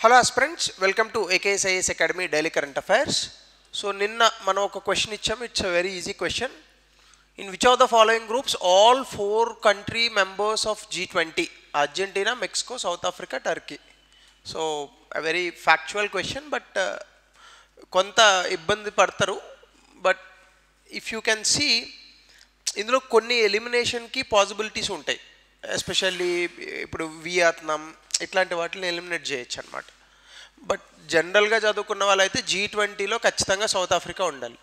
Hello aspirants, welcome to AKSIS Academy Daily Current Affairs. So ninna మనం ఒక question ఇచ్చాం. It's a very easy question. In which of the following groups all four country members of G20 Argentina, Mexico, South Africa, Turkey. So a very factual question, but కొంత ఇబ్బంది పడతారు. But if you can see ఇందులో కొన్ని ఎలిమినేషన్కి possibilities ఉంటాయి. Especially ఇప్పుడు Vietnam ఇట్లాంటి వాటిని eliminate చేయొచ్చు అనమాట. బట్ జనరల్గా చదువుకున్న వాళ్ళైతే G20లో ఖచ్చితంగా సౌత్ ఆఫ్రికా ఉండాలి.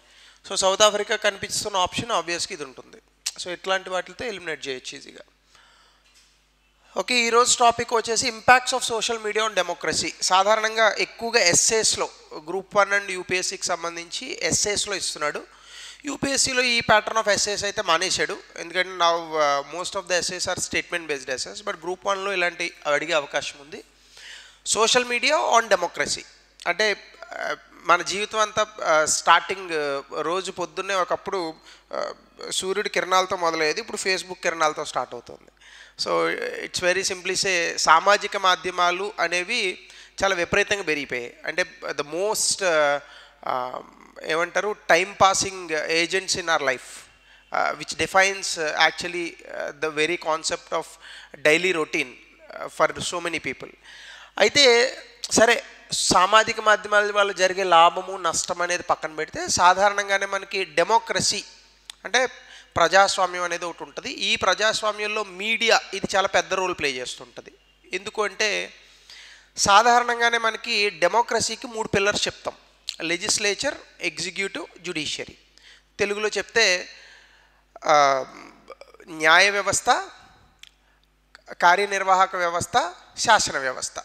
సో సౌత్ ఆఫ్రికా కనిపిస్తున్న ఆప్షన్ ఆబ్వియస్గా ఇది ఉంటుంది. సో ఇట్లాంటి వాటితో ఎలిమినేట్ చేయొచ్చు ఈజీగా. ఓకే, ఈరోజు టాపిక్ వచ్చేసి impacts of social media on democracy. సాధారణంగా ఎక్కువగా ఎస్ఏస్లో గ్రూప్ 1 అండ్ యూపీఎస్సీకి సంబంధించి ఎస్ఏస్లో ఇస్తున్నాడు. యూపీఎస్సీలో ఈ ప్యాటర్న్ ఆఫ్ ఎస్ఏస్ అయితే మానేశాడు, ఎందుకంటే నా most of the essays are statement based essays. But group 1లో ఇలాంటి అడిగే అవకాశం ఉంది. సోషల్ మీడియా ఆన్ డెమోక్రసీ అంటే మన జీవితం అంతా స్టార్టింగ్ రోజు పొద్దున్నే ఒకప్పుడు సూర్యుడి కిరణాలతో మొదలయ్యేది, ఇప్పుడు ఫేస్బుక్ కిరణాలతో స్టార్ట్ అవుతుంది. So it's very simply say సామాజిక మాధ్యమాలు అనేవి చాలా విపరీతంగా పెరిగిపోయాయి. అంటే ద మోస్ట్ ఏమంటారు time passing agents in our life, which defines actually the very concept of daily routine for so many people. అయితే సరే, సామాజిక మాధ్యమాల వల్ల జరిగే లాభము నష్టం అనేది పక్కన పెడితే సాధారణంగానే మనకి డెమోక్రసీ అంటే ప్రజాస్వామ్యం అనేది ఒకటి ఉంటుంది. ఈ ప్రజాస్వామ్యంలో మీడియా ఇది చాలా పెద్ద రోల్ ప్లే చేస్తుంటుంది. ఎందుకు అంటే సాధారణంగానే మనకి డెమోక్రసీకి 3 పిల్లర్స్ చెప్తాం: లెజిస్లేచర్, ఎగ్జిక్యూటివ్, జ్యుడిషియరీ. తెలుగులో చెప్తే న్యాయ వ్యవస్థ, కార్యనిర్వాహక వ్యవస్థ, శాసన వ్యవస్థ.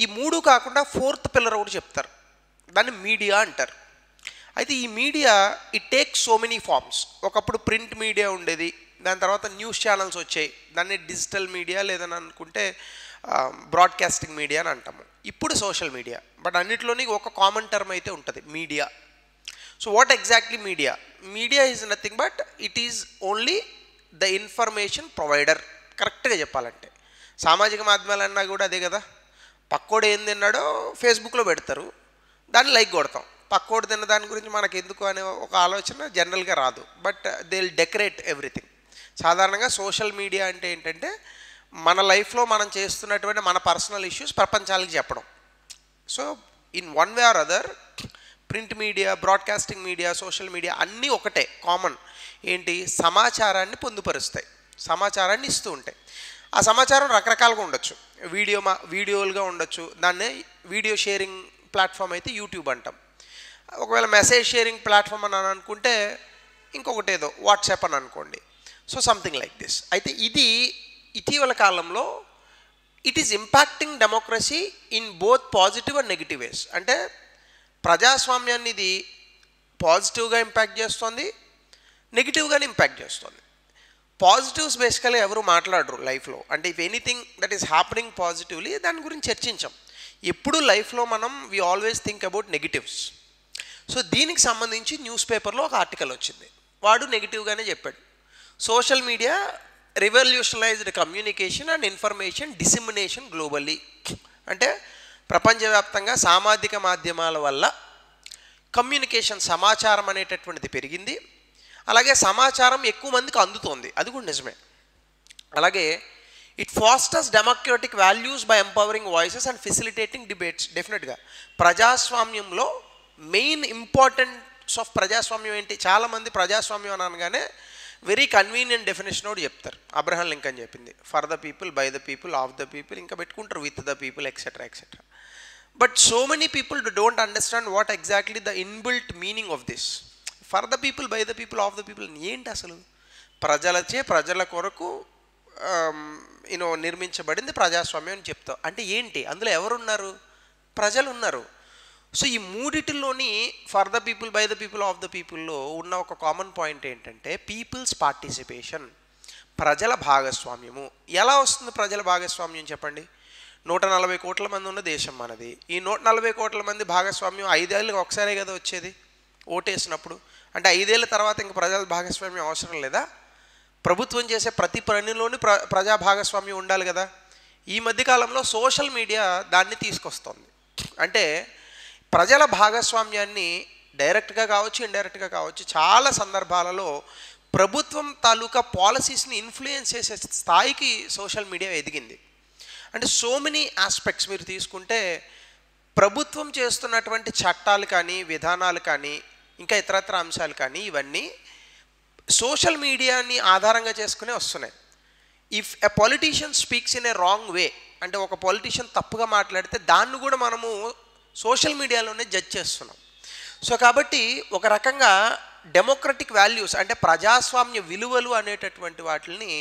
ఈ 3 కాకుండా 4th పిల్లర్ ఒకటి చెప్తారు, దాన్ని మీడియా అంటారు. అయితే ఈ media it takes so many forms. ఒకప్పుడు ప్రింట్ మీడియా ఉండేది, దాని తర్వాత న్యూస్ ఛానల్స్ వచ్చాయి, దాన్ని డిజిటల్ మీడియా లేదని అనుకుంటే బ్రాడ్కాస్టింగ్ మీడియా అని అంటాము. ఇప్పుడు సోషల్ మీడియా. బట్ అన్నిటిలోని ఒక కామన్ టర్మ్ అయితే ఉంటుంది, media. So what exactly media? Media is nothing but it is only the information provider. కరెక్ట్గా చెప్పాలంటే సామాజిక మాధ్యమాలు అన్నా కూడా అదే కదా. పక్కోడు ఏం తిన్నాడో ఫేస్బుక్లో పెడతారు, దాన్ని లైక్ కొడతాం. పక్కోడు తిన్న దాని గురించి మనకు ఎందుకు అనే ఒక ఆలోచన జనరల్గా రాదు. But they will decorate everything. సాధారణంగా సోషల్ మీడియా అంటే ఏంటంటే మన లైఫ్లో మనం చేస్తున్నటువంటి మన పర్సనల్ ఇష్యూస్ ప్రపంచానికి చెప్పడం. So in one way or other print media, broadcasting media, social media అన్నీ ఒకటే కామన్. ఏంటి? సమాచారాన్ని పొందుపరుస్తాయి, సమాచారాన్ని ఇస్తూ ఉంటాయి. ఆ సమాచారం రకరకాలుగా ఉండొచ్చు. వీడియోలుగా ఉండొచ్చు. దాన్నే వీడియో షేరింగ్ ప్లాట్ఫామ్ అయితే యూట్యూబ్ అంటాం. ఒకవేళ మెసేజ్ షేరింగ్ ప్లాట్ఫామ్ అని అనుకుంటే ఇంకొకటి ఏదో వాట్సాప్ అని అనుకోండి. So something like this. అయితే ఇది ఇటీవల కాలంలో it is impacting democracy in both positive and negative ways. అంటే ప్రజాస్వామ్యాన్ని ఇది పాజిటివ్గా ఇంపాక్ట్ చేస్తుంది, నెగిటివ్గానే ఇంపాక్ట్ చేస్తుంది. పాజిటివ్స్ బేసికల్గా ఎవరు మాట్లాడరు లైఫ్లో. అంటే if anything that is happening positively దాని గురించి చర్చించాం. ఎప్పుడు లైఫ్లో మనం we always think about negatives. So దీనికి సంబంధించి న్యూస్ పేపర్లో ఒక ఆర్టికల్ వచ్చింది, వాడు నెగిటివ్గానే చెప్పాడు. Social media revolutionised communication and information dissemination globally. అంటే ప్రపంచవ్యాప్తంగా సామాజిక మాధ్యమాల వల్ల కమ్యూనికేషన్, సమాచారం అనేటటువంటిది పెరిగింది. అలాగే సమాచారం ఎక్కువ మందికి అందుతోంది, అది కూడా నిజమే. అలాగే it pastors democratic values by empowering voices and facilitating debates. డెఫినెట్గా ప్రజాస్వామ్యంలో మెయిన్ ఇంపార్టెన్స్ ఆఫ్ ప్రజాస్వామ్యం ఏంటి? చాలామంది ప్రజాస్వామ్యం అని అనగానే వెరీ కన్వీనియంట్ డెఫినేషన్ ఒకటి చెప్తారు. అబ్రహం లింకన్ చెప్పింది, for the people, by the people, of the people, ఇంకా పెట్టుకుంటారు with the people, etcetera etcetera. But so many people don't understand what exactly the inbuilt meaning of this. For the people, by the people, of the people ఏంటి అసలు? ప్రజలచే, ప్రజల కొరకు నిర్మించబడింది ప్రజాస్వామ్యం అని చెప్తాం. అంటే ఏంటి? అందులో ఎవరున్నారు? ప్రజలు ఉన్నారు. సో ఈ మూడిటిలోని for the people, by the people, of the పీపుల్లో ఉన్న ఒక కామన్ పాయింట్ ఏంటంటే పీపుల్స్ పార్టిసిపేషన్, ప్రజల భాగస్వామ్యము. ఎలా వస్తుంది ప్రజల భాగస్వామ్యం చెప్పండి? 140 కోట్ల మంది ఉన్న దేశం మనది. ఈ 140 కోట్ల మంది భాగస్వామ్యం 5 ఏళ్ళకి ఒకసారే కదా వచ్చేది ఓటేసినప్పుడు. అంటే 5 ఏళ్ళ తర్వాత ఇంక ప్రజల భాగస్వామ్యం అవసరం లేదా? ప్రభుత్వం చేసే ప్రతి పనిలోని ప్రజా భాగస్వామ్యం ఉండాలి కదా. ఈ మధ్యకాలంలో సోషల్ మీడియా దాన్ని తీసుకొస్తుంది. అంటే ప్రజల భాగస్వామ్యాన్ని డైరెక్ట్గా కావచ్చు, ఇండైరెక్ట్గా కావచ్చు, చాలా సందర్భాలలో ప్రభుత్వం తాలూకా పాలసీస్ని ఇన్ఫ్లుయెన్స్ చేసే స్థాయికి సోషల్ మీడియా ఎదిగింది. అంటే సో మెనీ ఆస్పెక్ట్స్ మీరు తీసుకుంటే ప్రభుత్వం చేస్తున్నటువంటి చట్టాలు కానీ, విధానాలు కానీ, ఇంకా ఇతరత్ర అంశాలు కానీ, ఇవన్నీ సోషల్ మీడియాని ఆధారంగా చేసుకునే వస్తున్నాయి. If a politician speaks in a wrong way, అంటే ఒక పొలిటీషియన్ తప్పుగా మాట్లాడితే దాన్ని కూడా మనము సోషల్ మీడియాలోనే జడ్జ్ చేస్తున్నాం. సో కాబట్టి ఒక రకంగా డెమోక్రటిక్ వాల్యూస్ అంటే ప్రజాస్వామ్య విలువలు అనేటటువంటి వాటిని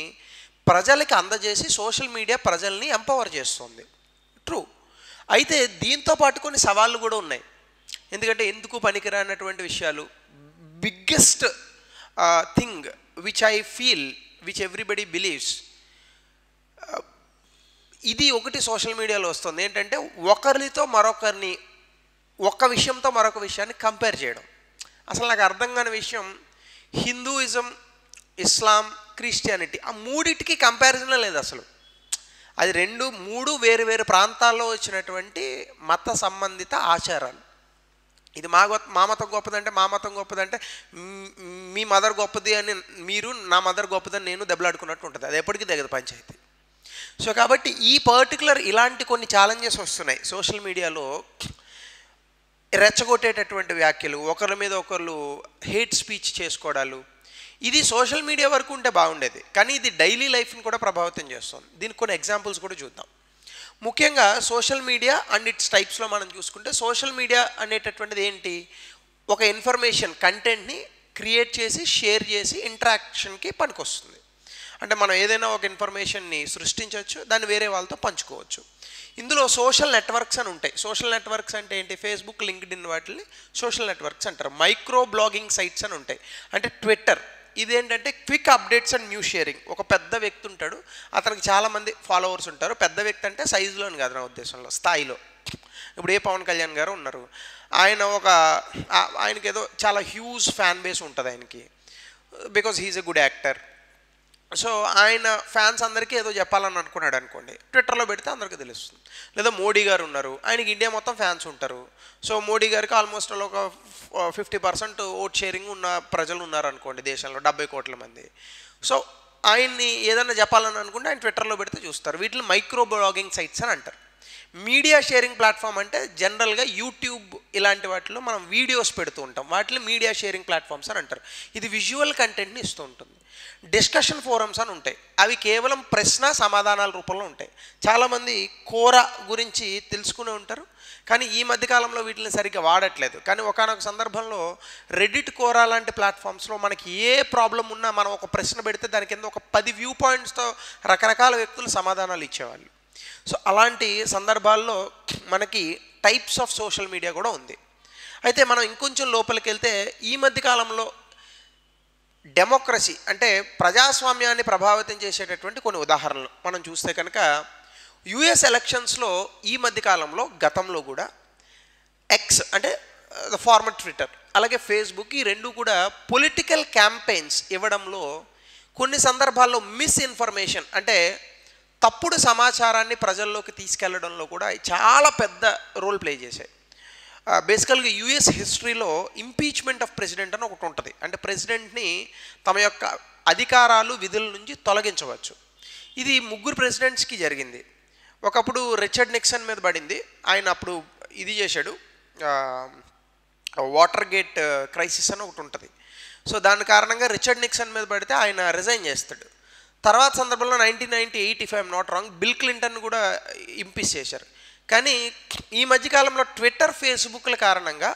ప్రజలకి అందజేసి సోషల్ మీడియా ప్రజల్ని ఎంపవర్ చేస్తుంది. ట్రూ. అయితే దీంతో పాటు కొన్ని సవాళ్ళు కూడా ఉన్నాయి. ఎందుకంటే ఎందుకు పనికిరానటువంటి విషయాలు, biggest thing which I feel which everybody believes, ఇది ఒకటి సోషల్ మీడియాలో వస్తుంది. ఏంటంటే ఒకరితో మరొకరిని, ఒక్క విషయంతో మరొక విషయాన్ని కంపేర్ చేయడం. అసలు నాకు అర్థం కాని విషయం, హిందూయిజం, ఇస్లాం, క్రిస్టియానిటీ, ఆ మూడింటికి కంపారిజనే లేదు అసలు. అది మూడు వేరు వేరు ప్రాంతాల్లో వచ్చినటువంటి మత సంబంధిత ఆచారాలు. ఇది మా మతం గొప్పదంటే, మా మతం గొప్పదంటే, మీ మదర్ గొప్పది అని మీరు, నా మదర్ గొప్పదని నేను దెబ్బలాడుకున్నట్టు ఉంటుంది. అది ఎప్పటికీ దగ్గర పంచాయతీ. సో కాబట్టి ఈ పర్టికులర్ ఇలాంటి కొన్ని ఛాలెంజెస్ వస్తున్నాయి సోషల్ మీడియాలో. రెచ్చగొట్టేటటువంటి వ్యాఖ్యలు, ఒకరి మీద ఒకళ్ళు హేట్ స్పీచ్ చేసుకోవడాలు, ఇది సోషల్ మీడియా వరకు ఉంటే బాగుండేది. కానీ ఇది డైలీ లైఫ్ని కూడా ప్రభావితం చేస్తుంది. దీనికి కొన్ని ఎగ్జాంపుల్స్ కూడా చూద్దాం. ముఖ్యంగా సోషల్ మీడియా అండ్ ఇట్స్ టైప్స్లో మనం చూసుకుంటే, సోషల్ మీడియా అనేటటువంటిది ఏంటి, ఒక ఇన్ఫర్మేషన్ కంటెంట్ని క్రియేట్ చేసి షేర్ చేసి ఇంటరాక్షన్కి పనికొస్తుంది. అంటే మనం ఏదైనా ఒక ఇన్ఫర్మేషన్ని సృష్టించవచ్చు, దాన్ని వేరే వాళ్ళతో పంచుకోవచ్చు. ఇందులో సోషల్ నెట్వర్క్స్ అని ఉంటాయి. సోషల్ నెట్వర్క్స్ అంటే ఏంటి, ఫేస్బుక్, లింక్డ్ఇన్ వాటిని సోషల్ నెట్వర్క్స్ అంటారు. మైక్రో బ్లాగింగ్ సైట్స్ అని ఉంటాయి. అంటే ట్విట్టర్, ఇదేంటంటే quick updates and news sharing. ఒక పెద్ద వ్యక్తి ఉంటాడు, అతనికి చాలామంది ఫాలోవర్స్ ఉంటారు. పెద్ద వ్యక్తి అంటే సైజులోని కాదు నా ఉద్దేశంలో, స్థాయిలో. ఇప్పుడు ఏ పవన్ కళ్యాణ్ గారు ఉన్నారు, ఆయనకి ఏదో చాలా హ్యూజ్ ఫ్యాన్ బేస్ ఉంటుంది ఆయనకి, because he's a good actor. So ఆయన ఫ్యాన్స్ అందరికీ ఏదో చెప్పాలని అనుకున్నాడు అనుకోండి, ట్విట్టర్లో పెడితే అందరికీ తెలుస్తుంది. లేదా మోడీ గారు ఉన్నారు, ఆయనకి ఇండియా మొత్తం ఫ్యాన్స్ ఉంటారు. సో మోడీ గారికి ఆల్మోస్ట్ ఒక 50% ఓట్ షేరింగ్ ఉన్న ప్రజలు ఉన్నారు అనుకోండి దేశంలో, 70 కోట్ల మంది. సో ఆయన్ని ఏదైనా చెప్పాలని అనుకుంటే ఆయన ట్విట్టర్లో పెడితే చూస్తారు. వీటిని మైక్రో బ్లాగింగ్ సైట్స్ అని అంటారు. మీడియా షేరింగ్ ప్లాట్ఫామ్ అంటే జనరల్గా యూట్యూబ్ ఇలాంటి వాటిలో మనం వీడియోస్ పెడుతూ ఉంటాం, వాటిని మీడియా షేరింగ్ ప్లాట్ఫామ్స్ అని అంటారు. ఇది విజువల్ కంటెంట్ని ఇస్తూ ఉంటుంది. డిస్కషన్ ఫోరమ్స్ అని ఉంటాయి, అవి కేవలం ప్రశ్న సమాధానాల రూపంలో ఉంటాయి. చాలామంది కోరా గురించి తెలుసుకునే ఉంటారు, కానీ ఈ మధ్యకాలంలో వీటిని సరిగ్గా వాడట్లేదు. కానీ ఒకానొక సందర్భంలో రెడిట్, కోరా లాంటి ప్లాట్ఫామ్స్లో మనకి ఏ ప్రాబ్లం ఉన్నా మనం ఒక ప్రశ్న పెడితే దాని కింద ఒక 10 వ్యూ పాయింట్స్తో రకరకాల వ్యక్తులు సమాధానాలు ఇచ్చేవాళ్ళు. సో అలాంటి సందర్భాల్లో మనకి టైప్స్ ఆఫ్ సోషల్ మీడియా కూడా ఉంది. అయితే మనం ఇంకొంచెం లోపలికి వెళ్తే ఈ మధ్యకాలంలో డెమోక్రసీ అంటే ప్రజాస్వామ్యాన్ని ప్రభావితం చేసేటటువంటి కొన్ని ఉదాహరణలు మనం చూస్తే కనుక, యుఎస్ ఎలక్షన్స్లో ఈ మధ్యకాలంలో, గతంలో కూడా ఎక్స్ అంటే ద ఫార్మర్ ట్విట్టర్, అలాగే ఫేస్బుక్, ఈ రెండు కూడా పొలిటికల్ క్యాంపెయిన్స్ ఇవ్వడంలో కొన్ని సందర్భాల్లో మిస్ఇన్ఫర్మేషన్ అంటే తప్పుడు సమాచారాన్ని ప్రజల్లోకి తీసుకెళ్లడంలో కూడా చాలా పెద్ద రోల్ ప్లే చేశాయి. బేసికల్గా యుఎస్ హిస్టరీలో ఇంపీచ్మెంట్ ఆఫ్ ప్రెసిడెంట్ అని ఒకటి ఉంటుంది. అంటే ప్రెసిడెంట్ని తమ యొక్క అధికారాలు, విధుల నుంచి తొలగించవచ్చు. ఇది 3 ప్రెసిడెంట్స్కి జరిగింది. ఒకప్పుడు రిచర్డ్ నిక్సన్ మీద పడింది, ఆయన అప్పుడు ఇది చేశాడు, వాటర్ గేట్ క్రైసిస్ అని ఒకటి ఉంటుంది. సో దాని కారణంగా రిచర్డ్ నిక్సన్ మీద పడితే ఆయన రిజైన్ చేస్తాడు. తర్వాత సందర్భంలో 1998, if I'm not wrong, bill Clinton కూడా ఇంపీచ్ చేశారు. కానీ ఈ మధ్యకాలంలో ట్విట్టర్, ఫేస్బుక్ల కారణంగా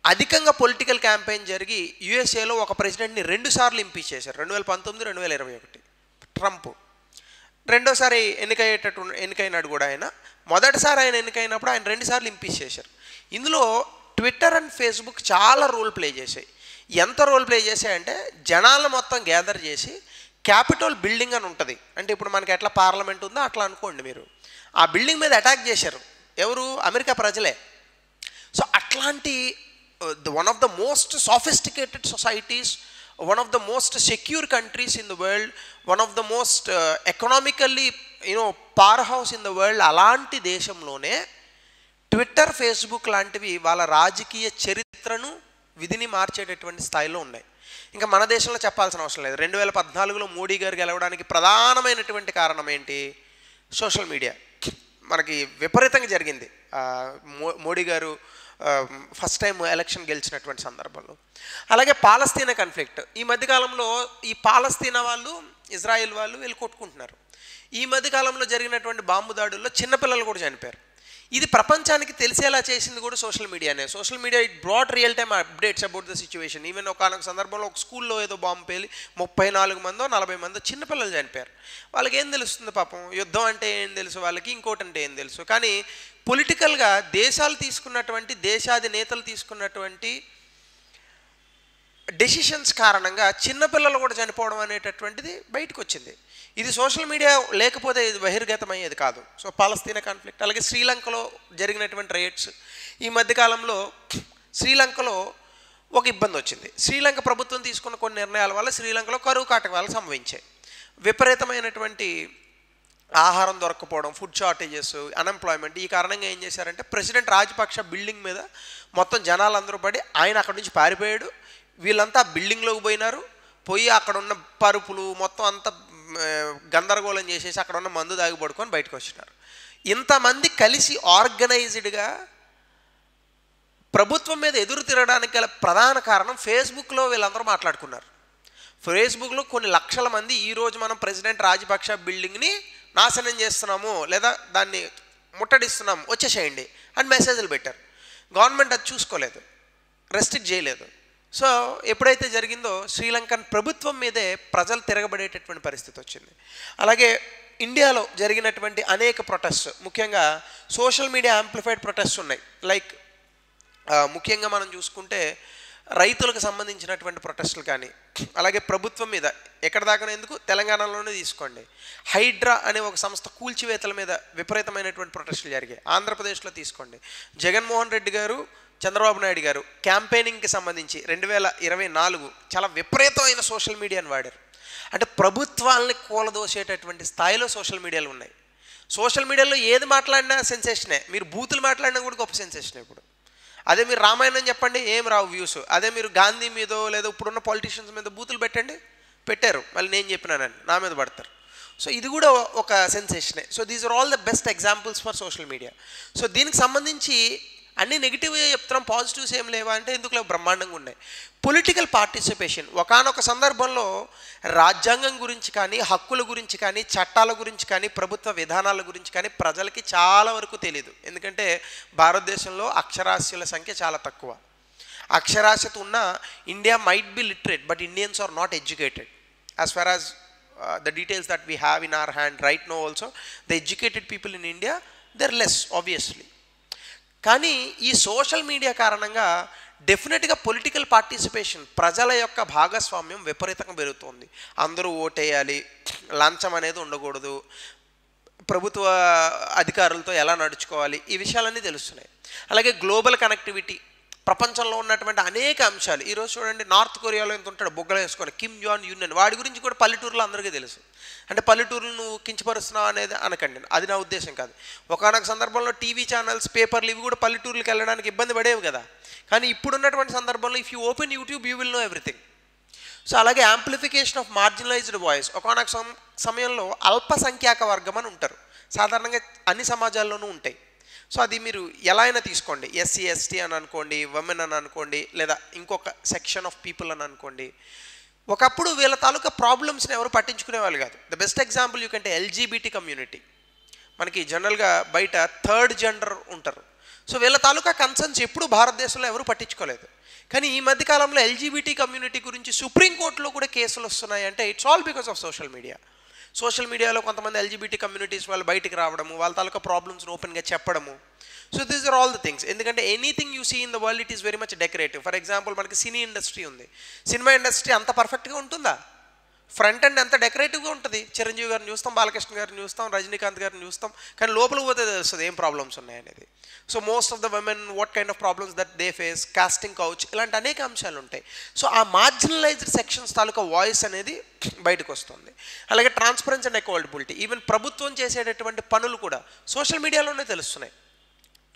అధికంగా పొలిటికల్ క్యాంపెయిన్ జరిగి యుఎస్ఏలో ఒక ప్రెసిడెంట్ని 2 సార్లు ఇంపీచ్ చేశారు. 2019, 2021. ట్రంప్ రెండోసారి ఎన్నికైనాడు కూడా ఆయన. మొదటిసారి ఆయన ఎన్నికైనప్పుడు ఆయన 2 సార్లు ఇంపీచ్ చేశారు. ఇందులో ట్విట్టర్ అండ్ ఫేస్బుక్ చాలా రోల్ ప్లే చేశాయి. ఎంత రోల్ ప్లే చేశాయంటే, జనాలను మొత్తం గ్యాదర్ చేసి క్యాపిటల్ బిల్డింగ్ అని ఉంటుంది. అంటే ఇప్పుడు మనకి ఎట్లా పార్లమెంట్ ఉందో అట్లా అనుకోండి మీరు, ఆ బిల్డింగ్ మీద అటాక్ చేశారు. ఎవరు? అమెరికా ప్రజలే. సో అట్లాంటి one of the most sophisticated societies, one of the most secure countries in the world, one of the most economically you know power house in the world, అలాంటి దేశంలోనే ట్విట్టర్, ఫేస్బుక్ లాంటివి వాళ్ళ రాజకీయ చరిత్రను, విధిని మార్చేటటువంటి స్థాయిలో ఉన్నాయి. ఇంకా మన దేశంలో చెప్పాల్సిన అవసరం లేదు. 2014లో మోడీ గారు గెలవడానికి ప్రధానమైనటువంటి కారణం ఏంటి? Social media. మనకి విపరీతంగా జరిగింది. మోడీ గారు ఫస్ట్ టైం ఎలక్షన్ గెలిచినటువంటి సందర్భంలో. అలాగే పాలస్తీనా కాన్ఫ్లిక్ట్. ఈ మధ్యకాలంలో ఈ పాలస్తీనా వాళ్ళు, ఇజ్రాయెల్ వాళ్ళు వీళ్ళు కొట్టుకుంటున్నారు. ఈ మధ్యకాలంలో జరిగినటువంటి బాంబు దాడుల్లో చిన్నపిల్లలు కూడా చనిపోయారు. ఇది ప్రపంచానికి తెలిసేలా చేసింది కూడా సోషల్ మీడియానే. Social media it brought real time updates about the situation. Even ఒకనొక సందర్భంలో ఒక స్కూల్లో ఏదో బాంబు పేలి 34 మందో 40 మందో చిన్నపిల్లలు చనిపోయారు. వాళ్ళకి ఏం తెలుస్తుంది పాపం? యుద్ధం అంటే ఏం తెలుసు వాళ్ళకి, ఇంకోటి అంటే ఏం తెలుసు. కానీ పొలిటికల్గా దేశాలు తీసుకున్నటువంటి, దేశాధినేతలు తీసుకున్నటువంటి డెసిషన్స్ కారణంగా చిన్నపిల్లలు కూడా చనిపోవడం అనేటటువంటిది బయటకు వచ్చింది. ఇది సోషల్ మీడియా లేకపోతే ఇది బహిర్గతమయ్యేది కాదు. సో పాలస్తీనా కాన్ఫ్లిక్ట్. అలాగే శ్రీలంకలో జరిగినటువంటి రైట్స్. ఈ మధ్యకాలంలో శ్రీలంకలో ఒక ఇబ్బంది వచ్చింది. శ్రీలంక ప్రభుత్వం తీసుకున్న కొన్ని నిర్ణయాల వల్ల శ్రీలంకలో కరువు కాటకాలు సంభవించాయి. విపరీతమైనటువంటి ఆహారం దొరకపోవడం, ఫుడ్ షార్టేజెస్, అన్ఎంప్లాయ్మెంట్. ఈ కారణంగా ఏం చేశారంటే ప్రెసిడెంట్ రాజపక్ష బిల్డింగ్ మీద మొత్తం జనాలందరూ పడి ఆయన అక్కడి నుంచి పారిపోయాడు. వీళ్ళంతా బిల్డింగ్లోకి పోయినారు. పోయి అక్కడ ఉన్న పరుపులు మొత్తం అంతా గందరగోళం చేసేసి అక్కడ ఉన్న మందు దాగి పడుకొని బయటకు వచ్చినారు. ఇంతమంది కలిసి ఆర్గనైజ్డ్గా ప్రభుత్వం మీద ఎదురు తిరగడానికి గల ప్రధాన కారణం ఫేస్బుక్లో వీళ్ళందరూ మాట్లాడుకున్నారు. ఫేస్బుక్లో కొన్ని లక్షల మంది ఈరోజు మనం ప్రెసిడెంట్ రాజపక్ష బిల్డింగ్ని నాశనం చేస్తున్నాము లేదా దాన్ని ముట్టడిస్తున్నాము వచ్చేసేయండి అని మెసేజ్లు పెట్టారు. గవర్నమెంట్ అది చూసుకోలేదు, రెస్ట్రిక్ట్ చేయలేదు. సో ఎప్పుడైతే జరిగిందో శ్రీలంకన్ ప్రభుత్వం మీదే ప్రజలు తిరగబడేటటువంటి పరిస్థితి వచ్చింది. అలాగే ఇండియాలో జరిగినటువంటి అనేక ప్రొటెస్ట్, ముఖ్యంగా సోషల్ మీడియా యాంప్లిఫైడ్ ప్రొటెస్ట్ ఉన్నాయి. లైక్ ముఖ్యంగా మనం చూసుకుంటే రైతులకు సంబంధించినటువంటి ప్రొటెస్టులు కానీ, అలాగే ప్రభుత్వం మీద ఎక్కడ దాకా ఎందుకు తెలంగాణలోనే తీసుకోండి, హైడ్రా అనే ఒక సంస్థ కూల్చివేతల మీద విపరీతమైనటువంటి ప్రొటెస్టులు జరిగాయి. ఆంధ్రప్రదేశ్లో తీసుకోండి, జగన్మోహన్ రెడ్డి గారు, చంద్రబాబు నాయుడు గారు క్యాంపెయినింగ్కి సంబంధించి 2024 చాలా విపరీతమైన సోషల్ మీడియాను వాడారు. అంటే ప్రభుత్వాలని కూలదోసేటటువంటి స్థాయిలో సోషల్ మీడియాలు ఉన్నాయి. సోషల్ మీడియాలో ఏది మాట్లాడినా సెన్సేషనే. మీరు బూతులు మాట్లాడినా కూడా గొప్ప సెన్సేషన్. ఇప్పుడు అదే మీరు రామాయణం చెప్పండి, ఏం రావు వ్యూస్. అదే మీరు గాంధీ మీదో లేదా ఇప్పుడున్న పొలిటీషియన్స్ మీద బూతులు పెట్టండి, పెట్టారు, మళ్ళీ నేను చెప్పినానని నా మీద పడతారు. సో ఇది కూడా ఒక సెన్సేషనే. So these are all the best examples for social media. So దీనికి సంబంధించి అన్ని నెగిటివ్గా చెప్తున్నాం, పాజిటివ్స్ ఏం లేవా అంటే ఎందుకులో బ్రహ్మాండంగా ఉన్నాయి. Political participation. ఒకానొక సందర్భంలో రాజ్యాంగం గురించి కానీ, హక్కుల గురించి కానీ, చట్టాల గురించి కానీ, ప్రభుత్వ విధానాల గురించి కానీ ప్రజలకి చాలా వరకు తెలియదు. ఎందుకంటే భారతదేశంలో అక్షరాస్యుల సంఖ్య చాలా తక్కువ. అక్షరాస్యత ఉన్న India might be literate, but Indians are not educated. As far as the details that we have in our hand right now also, the educated people in India, they're less obviously. కానీ ఈ social media కారణంగా డెఫినెట్గా political participation, ప్రజల యొక్క భాగస్వామ్యం విపరీతంగా పెరుగుతుంది. అందరూ ఓటేయాలి, లంచం అనేది ఉండకూడదు, ప్రభుత్వ అధికారులతో ఎలా నడుచుకోవాలి, ఈ విషయాలన్నీ తెలుస్తున్నాయి. అలాగే గ్లోబల్ కనెక్టివిటీ, ప్రపంచంలో ఉన్నటువంటి అనేక అంశాలు. ఈరోజు చూడండి, నార్త్ కొరియాలో ఎంత ఉంటాడు బొగ్గలు వేసుకొని, కిమ్ జాన్ యున్, వాడి గురించి కూడా పల్లెటూరులో అందరికీ తెలుసు. అంటే పల్లెటూరులు నువ్వు కించపరుస్తున్నావు అనేది అనకండి, అది నా ఉద్దేశం కాదు. ఒకనొక సందర్భంలో టీవీ ఛానల్స్, పేపర్లు ఇవి కూడా పల్లెటూరులకు వెళ్ళడానికి ఇబ్బంది పడేవి కదా. కానీ ఇప్పుడున్నటువంటి సందర్భంలో if you open YouTube you will know everything. So అలాగే యాంప్లిఫికేషన్ ఆఫ్ మార్జినలైజ్డ్ వాయిస్. ఒకనొక సమయంలో అల్పసంఖ్యాక వర్గం అని ఉంటారు, సాధారణంగా అన్ని సమాజాల్లోనూ ఉంటాయి. సో అది మీరు ఎలా అయినా తీసుకోండి, ఎస్సీ ఎస్టీ అని అనుకోండి, ఉమెన్ అని అనుకోండి, లేదా ఇంకొక సెక్షన్ ఆఫ్ పీపుల్ అని అనుకోండి. ఒకప్పుడు వీళ్ళ తాలూకా ప్రాబ్లమ్స్ని ఎవరు పట్టించుకునేవాళ్ళు కాదు. ద బెస్ట్ ఎగ్జాంపుల్ యూ కంటే ఎల్జీబీటీ కమ్యూనిటీ. మనకి జనరల్గా బయట థర్డ్ జెండర్ ఉంటారు. సో వీళ్ళ తాలూకా కన్సర్న్స్ ఎప్పుడు భారతదేశంలో ఎవరు పట్టించుకోలేదు. కానీ ఈ మధ్యకాలంలో ఎల్జీబీటీ కమ్యూనిటీ గురించి సుప్రీంకోర్టులో కూడా కేసులు వస్తున్నాయి. అంటే it's all because of social media. Social మీడియాలో కొంతమంది ఎల్జీబీటీ కమ్యూనిటీస్ వాళ్ళు బయటికి రావడము, వాళ్ళ తాలూకా ప్రాబ్లమ్స్ని ఓపెన్గా చెప్పడము. So these are all the things. ఎందుకంటే anything you see in the world it is very much decorative. For example మనకి సినీ ఇండస్ట్రీ ఉంది. సినిమా ఇండస్ట్రీ అంత పర్ఫెక్ట్గా ఉంటుందా? ఫ్రంట్ ఎండ్ ఎంత డెకరేటివ్గా ఉంటుంది. చిరంజీవి గారిని చూస్తాం, బాలకృష్ణ గారిని చూస్తాం, రజనీకాంత్ గారిని చూస్తాం, కానీ లోపలికి పోతే తెలుస్తుంది ఏం ప్రాబ్లమ్స్ ఉన్నాయనేది. So most of the women what kind of problems that they face, casting couch, ఇలాంటి అనేక అంశాలు ఉంటాయి. సో ఆ మార్జినలైజ్డ్ సెక్షన్స్ తాలూకా వాయిస్ అనేది బయటకు వస్తుంది. అలాగే ట్రాన్స్పరెన్సీ అండ్ అకౌంటబిలిటీ, ఈవెన్ ప్రభుత్వం చేసేటటువంటి పనులు కూడా సోషల్ మీడియాలోనే తెలుస్తున్నాయి.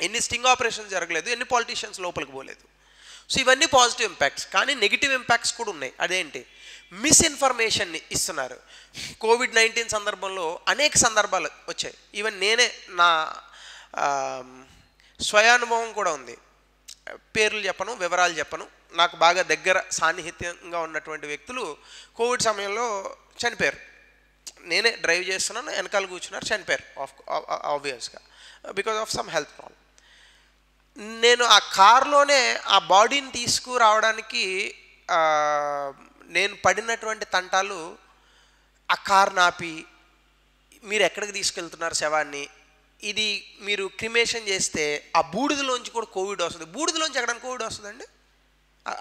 ఎన్ని స్టింగ్ ఆపరేషన్స్ జరగలేదు, ఎన్ని పాలిటీషియన్స్ లోపలికి పోలేదు. సో ఇవన్నీ పాజిటివ్ ఇంపాక్ట్స్. కానీ నెగిటివ్ ఇంపాక్ట్స్ కూడా ఉన్నాయి. అదేంటి? మిస్ఇన్ఫర్మేషన్ని ఇస్తున్నారు. కోవిడ్-19 సందర్భంలో అనేక సందర్భాలు వచ్చాయి. ఈవెన్ నేనే నా స్వయానుభవం కూడా ఉంది. పేర్లు చెప్పను, వివరాలు చెప్పను. నాకు బాగా దగ్గర సాన్నిహిత్యంగా ఉన్నటువంటి వ్యక్తులు కోవిడ్ సమయంలో చనిపోయారు. నేనే డ్రైవ్ చేస్తున్నాను, వెనకాల కూర్చున్నారు, చనిపోయారు ఆబ్వియస్గా because of some health problem. నేను ఆ కార్లోనే ఆ బాడీని తీసుకురావడానికి నేను పడినటువంటి తంటాలు, ఆ కార్ నాపి మీరు ఎక్కడికి తీసుకెళ్తున్నారు శవాన్ని, ఇది మీరు క్రిమేషన్ చేస్తే ఆ బూడిదలోంచి కూడా కోవిడ్ వస్తుంది. బూడిదలోంచి ఎక్కడానికి కోవిడ్ వస్తుందండి?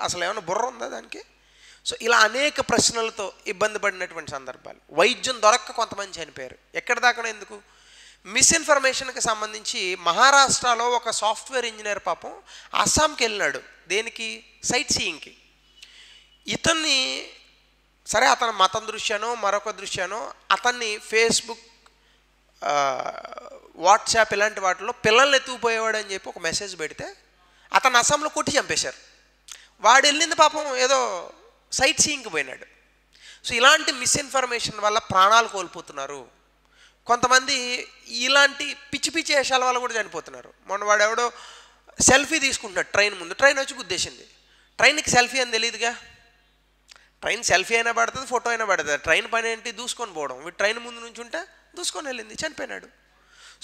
అసలు ఏమైనా బుర్ర ఉందా దానికి? సో ఇలా అనేక ప్రశ్నలతో ఇబ్బంది పడినటువంటి సందర్భాలు. వైద్యం దొరక్క కొంతమంది చనిపోయారు. ఎక్కడ దాకా ఎందుకు? మిస్ఇన్ఫర్మేషన్కి సంబంధించి మహారాష్ట్రలో ఒక సాఫ్ట్వేర్ ఇంజనీర్ పాపం అస్సాంకి వెళ్ళినాడు. దేనికి? సైట్ సీయింగ్కి. ఇతన్ని సరే, అతని మతం దృష్ట్యానో మరొక దృష్ట్యానో అతన్ని ఫేస్బుక్, వాట్సాప్ ఇలాంటి వాటిలో పిల్లల్ని ఎత్తుకుపోయేవాడు అని చెప్పి ఒక మెసేజ్ పెడితే అతను అస్సాంలో కొట్టి చంపేశారు. వాడు వెళ్ళింది పాపం ఏదో సైట్ సీయింగ్కి పోయినాడు. సో ఇలాంటి మిస్ఇన్ఫర్మేషన్ వల్ల ప్రాణాలు కోల్పోతున్నారు. కొంతమంది ఇలాంటి పిచ్చి పిచ్చి వేషాల వల్ల కూడా చనిపోతున్నారు. మొన్న వాడు ఎవడో సెల్ఫీ తీసుకుంటున్నాడు ట్రైన్ ముందు, ట్రైన్ వచ్చి గుద్దేసింది. ట్రైన్కి సెల్ఫీ అని తెలియదుగా. ట్రైన్ సెల్ఫీ అయినా పడుతుంది, ఫోటో అయినా పడుతుంది. ట్రైన్ పని ఏంటి? దూసుకొని పోవడం. వీడు ట్రైన్ ముందు నుంచి ఉంటే దూసుకొని వెళ్ళింది, చనిపోయినాడు.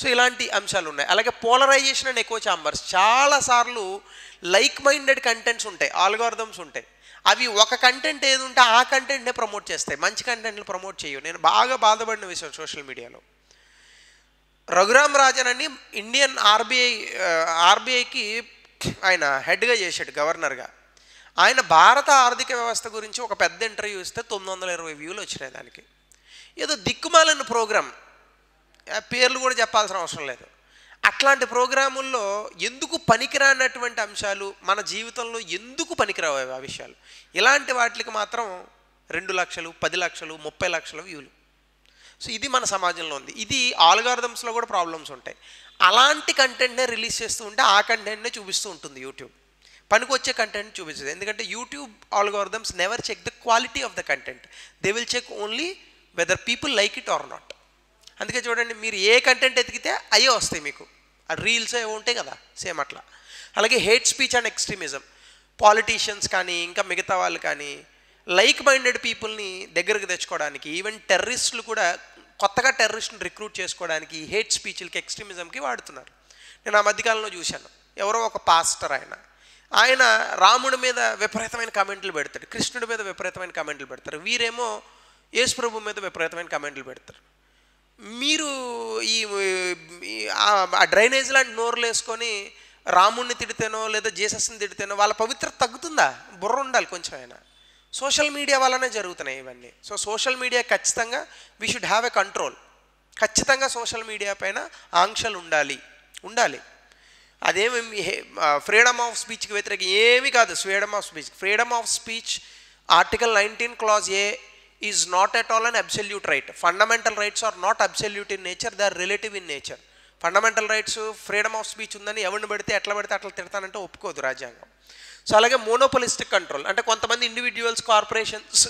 సో ఇలాంటి అంశాలు ఉన్నాయి. అలాగే పోలరైజేషన్ అండ్ ఎకో ఛాంబర్స్. చాలాసార్లు లైక్ మైండెడ్ కంటెంట్స్ ఉంటాయి, ఆల్గారిథమ్స్ ఉంటాయి. అవి ఒక కంటెంట్ ఏది ఉంటే ఆ కంటెంట్నే ప్రమోట్ చేస్తాయి, మంచి కంటెంట్లు ప్రమోట్ చేయవు. నేను బాగా బాధపడిన విషయం సోషల్ మీడియాలో, రఘురామ్ రాజన్ అని ఇండియన్ ఆర్బీఐకి ఆయన హెడ్గా చేశాడు, గవర్నర్గా. ఆయన భారత ఆర్థిక వ్యవస్థ గురించి ఒక పెద్ద ఇంటర్వ్యూ ఇస్తే 920 వ్యూలు వచ్చినాయి దానికి. ఏదో దిక్కుమాలిన ప్రోగ్రామ్, పేర్లు కూడా చెప్పాల్సిన అవసరం లేదు. అట్లాంటి ప్రోగ్రాముల్లో ఎందుకు పనికిరానటువంటి అంశాలు, మన జీవితంలో ఎందుకు పనికిరావు ఆ విషయాలు, ఇలాంటి వాటికి మాత్రం 2 లక్షలు, 10 లక్షలు, 30 లక్షల వ్యూలు. సో ఇది మన సమాజంలో ఉంది. ఇది ఆల్గారిథమ్స్లో కూడా ప్రాబ్లమ్స్ ఉంటాయి. అలాంటి కంటెంట్నే రిలీజ్ చేస్తూ ఉంటే ఆ కంటెంట్నే చూపిస్తూ ఉంటుంది యూట్యూబ్. పనికి వచ్చే కంటెంట్ చూపించదు. ఎందుకంటే YouTube algorithms never check the quality of the content, they will check only whether people like it or not. అందుకే చూడండి, మీరు ఏ కంటెంట్ ఎతికితే అయ్యే వస్తాయి మీకు. ఆ రీల్స్ ఏవో ఉంటాయి కదా, సేమ్ అట్లా. అలాగే hate speech and extremism. Politicians కానీ ఇంకా మిగతా వాళ్ళు కానీ లైక్ మైండెడ్ పీపుల్ని దగ్గరకు తెచ్చుకోవడానికి, ఈవెన్ టెర్రరిస్టులు కూడా కొత్తగా టెర్రరిస్ట్ని రిక్రూట్ చేసుకోవడానికి హేట్ స్పీచ్లకి, ఎక్స్ట్రీమిజంకి వాడుతున్నారు. నేను ఆ మధ్యకాలంలో చూశాను, ఎవరో ఒక పాస్టర్ ఆయన రాముడి మీద విపరీతమైన కమెంట్లు పెడతాడు, కృష్ణుడి మీద విపరీతమైన కమెంట్లు పెడతారు. వీరేమో యేసు ప్రభు మీద విపరీతమైన కమెంట్లు పెడతారు. మీరు ఆ డ్రైనేజ్ లాంటి నోరులు వేసుకొని రాముడిని తిడితేనో లేదా జీసస్ని తిడితేనో వాళ్ళ పవిత్రత తగ్గుతుందా? బుర్ర ఉండాలి కొంచెం. ఆయన సోషల్ మీడియా వల్లనే జరుగుతున్నాయి ఇవన్నీ. సో సోషల్ మీడియా ఖచ్చితంగా we should have a control. ఖచ్చితంగా సోషల్ మీడియా పైన ఆంక్షలు ఉండాలి. అదేమి ఫ్రీడమ్ ఆఫ్ స్పీచ్కి వ్యతిరేకం ఏమీ కాదు. Freedom of speech article 19 clause A is not at all an absolute right. Fundamental rights are not absolute in nature, they are relative in nature. Fundamental rights, freedom of speech ఉందని ఎవరిని పడితే ఎట్లా తిడతానంటే ఒప్పుకోదు రాజ్యాంగం. So అలాగే మోనోపొలిస్టిక్ control, అంటే కొంతమంది individuals, corporations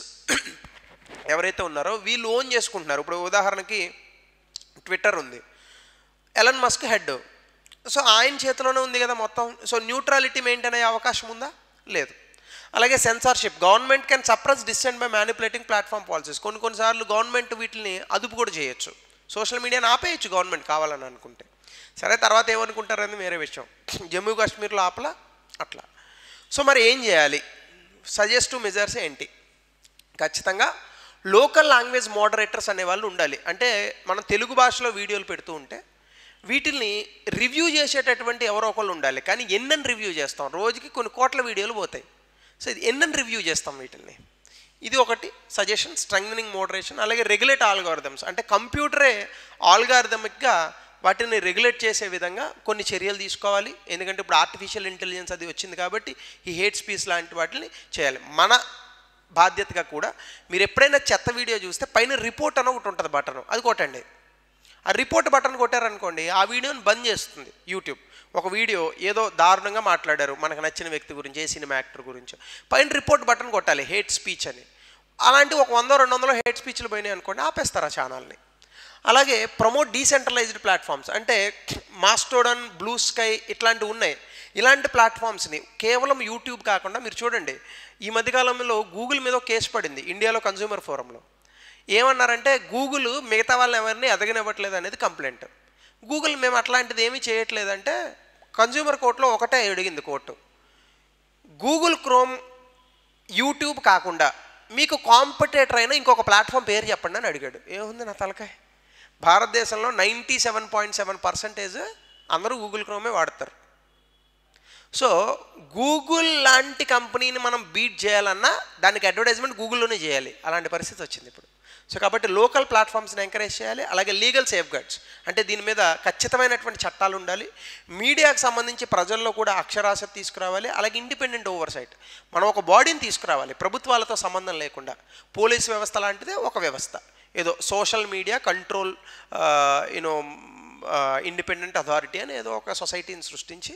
ఎవరైతే ఉన్నారో వీళ్ళు ఓన్ చేసుకుంటున్నారు. ఇప్పుడు ఉదాహరణకి ట్విట్టర్ ఉంది, ఎలన్ మస్క్ హెడ్. సో ఆయన చేతిలోనే ఉంది కదా మొత్తం. సో న్యూట్రాలిటీ మెయింటైన్ అయ్యే అవకాశం ఉందా? లేదు. అలాగే censorship. Government can suppress dissent by manipulating platform policies. కొన్నిసార్లు గవర్నమెంట్ వీటిని అదుపు కూడా చేయొచ్చు. సోషల్ మీడియాని ఆపేయచ్చు గవర్నమెంట్ కావాలని అనుకుంటే. సరే, తర్వాత ఏమనుకుంటారని వేరే విషయం. జమ్మూ కాశ్మీర్లో ఆపలా అట్లా. సో మరి ఏం చేయాలి? సజెస్టివ్ మెజర్స్ ఏంటి? ఖచ్చితంగా లోకల్ లాంగ్వేజ్ మోడరేటర్స్ అనేవాళ్ళు ఉండాలి. అంటే మనం తెలుగు భాషలో వీడియోలు పెడుతూ ఉంటే వీటిల్ని రివ్యూ చేసేటటువంటి ఎవరో ఒకళ్ళు ఉండాలి. కానీ ఎన్నని రివ్యూ చేస్తాం? రోజుకి కొన్ని కోట్ల వీడియోలు పోతాయి. సో ఇది ఎన్నని రివ్యూ చేస్తాం వీటిల్ని? ఇది ఒకటి సజెషన్, స్ట్రెంగ్థనింగ్ మోడరేషన్. అలాగే రెగ్యులేట్ ఆల్గారిథమ్స్, అంటే కంప్యూటరే ఆల్గారిథమిక్గా వాటిని రెగ్యులేట్ చేసే విధంగా కొన్ని చర్యలు తీసుకోవాలి. ఎందుకంటే ఇప్పుడు ఆర్టిఫిషియల్ ఇంటెలిజెన్స్ అది వచ్చింది కాబట్టి ఈ హేట్ స్పీచ్ లాంటి వాటిని చేయాలి. మన బాధ్యతగా కూడా మీరు ఎప్పుడైనా చెత్త వీడియో చూస్తే పైన రిపోర్ట్ అని ఒకటి ఉంటుంది బటన్, అది కొట్టండి. ఆ రిపోర్ట్ బటన్ కొట్టారనుకోండి ఆ వీడియోని బంద్ చేస్తుంది యూట్యూబ్. ఒక వీడియో ఏదో దారుణంగా మాట్లాడారు మనకు నచ్చిన వ్యక్తి గురించి, ఏ సినిమా యాక్టర్ గురించి, పైన రిపోర్ట్ బటన్ కొట్టాలి హేట్ స్పీచ్ అని. అలాంటి ఒక 100-200 హేట్ స్పీచ్లు పోయినాయి అనుకోండి, ఆపేస్తారు ఆ ఛానల్ని. అలాగే ప్రమోట్ డీసెంట్రలైజ్డ్ ప్లాట్ఫామ్స్, అంటే మాస్టోడన్, బ్లూ స్కై ఇట్లాంటివి ఉన్నాయి. ఇలాంటి ప్లాట్ఫామ్స్ని కేవలం యూట్యూబ్ కాకుండా మీరు చూడండి, ఈ మధ్యకాలంలో గూగుల్ మీద కేసు పడింది ఇండియాలో కన్జ్యూమర్ ఫోరంలో. ఏమన్నారంటే గూగుల్ మిగతా వాళ్ళని ఎవరిని ఎదగనివ్వట్లేదు అనేది కంప్లైంట్. గూగుల్ మేము అట్లాంటిది ఏమీ చేయట్లేదంటే కన్జ్యూమర్ కోర్టులో ఒకటే అడిగింది కోర్టు, గూగుల్ క్రోమ్, యూట్యూబ్ కాకుండా మీకు కాంపిటేటర్ అయినా ఇంకొక ప్లాట్ఫామ్ పేరు చెప్పండి అని అడిగాడు. ఏముంది నా తలకాయ, భారతదేశంలో 97.7% అందరూ గూగుల్ క్రోమే వాడతారు. సో గూగుల్ లాంటి కంపెనీని మనం బీట్ చేయాలన్నా దానికి అడ్వర్టైజ్మెంట్ గూగుల్లోనే చేయాలి, అలాంటి పరిస్థితి వచ్చింది ఇప్పుడు. సో కాబట్టి లోకల్ ప్లాట్ఫామ్స్ని ఎంకరేజ్ చేయాలి. అలాగే లీగల్ సేఫ్ గార్డ్స్, అంటే దీని మీద ఖచ్చితమైనటువంటి చట్టాలు ఉండాలి. మీడియాకు సంబంధించి ప్రజల్లో కూడా అక్షరాస్యత తీసుకురావాలి. అలాగే ఇండిపెండెంట్ ఓవర్సైట్, మనం ఒక బాడీని తీసుకురావాలి ప్రభుత్వాలతో సంబంధం లేకుండా. పోలీస్ వ్యవస్థ లాంటిదే ఒక వ్యవస్థ, ఏదో social media control independent authority అని ఏదో ఒక సొసైటీని సృష్టించి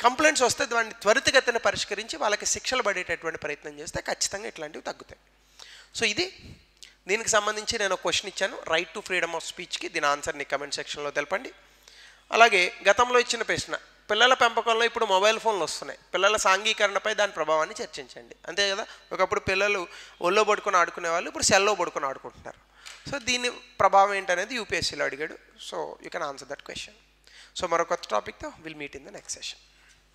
కంప్లైంట్స్ వస్తే దాన్ని త్వరితగతిన పరిష్కరించి వాళ్ళకి శిక్షలు పడేటటువంటి ప్రయత్నం చేస్తే ఖచ్చితంగా ఇట్లాంటివి తగ్గుతాయి. సో ఇది దీనికి సంబంధించి నేను ఒక క్వశ్చన్ ఇచ్చాను, రైట్ టు ఫ్రీడమ్ ఆఫ్ స్పీచ్కి. దీని ఆన్సర్ని కమెంట్ సెక్షన్లో తెలపండి. అలాగే గతంలో ఇచ్చిన ప్రశ్న, పిల్లల పెంపకంలో ఇప్పుడు మొబైల్ ఫోన్లు వస్తున్నాయి, పిల్లల సాంఘీకరణపై దాని ప్రభావాన్ని చర్చించండి. అంతే కదా, ఒకప్పుడు పిల్లలు ఒళ్ళో పడుకొని ఆడుకునే వాళ్ళు, ఇప్పుడు సెల్లో పడుకొని ఆడుకుంటున్నారు. సో దీని ప్రభావం ఏంటనేది యూపీఎస్సీలో అడిగాడు. So you can answer that question. So మరో కొత్త టాపిక్తో will meet in the next session.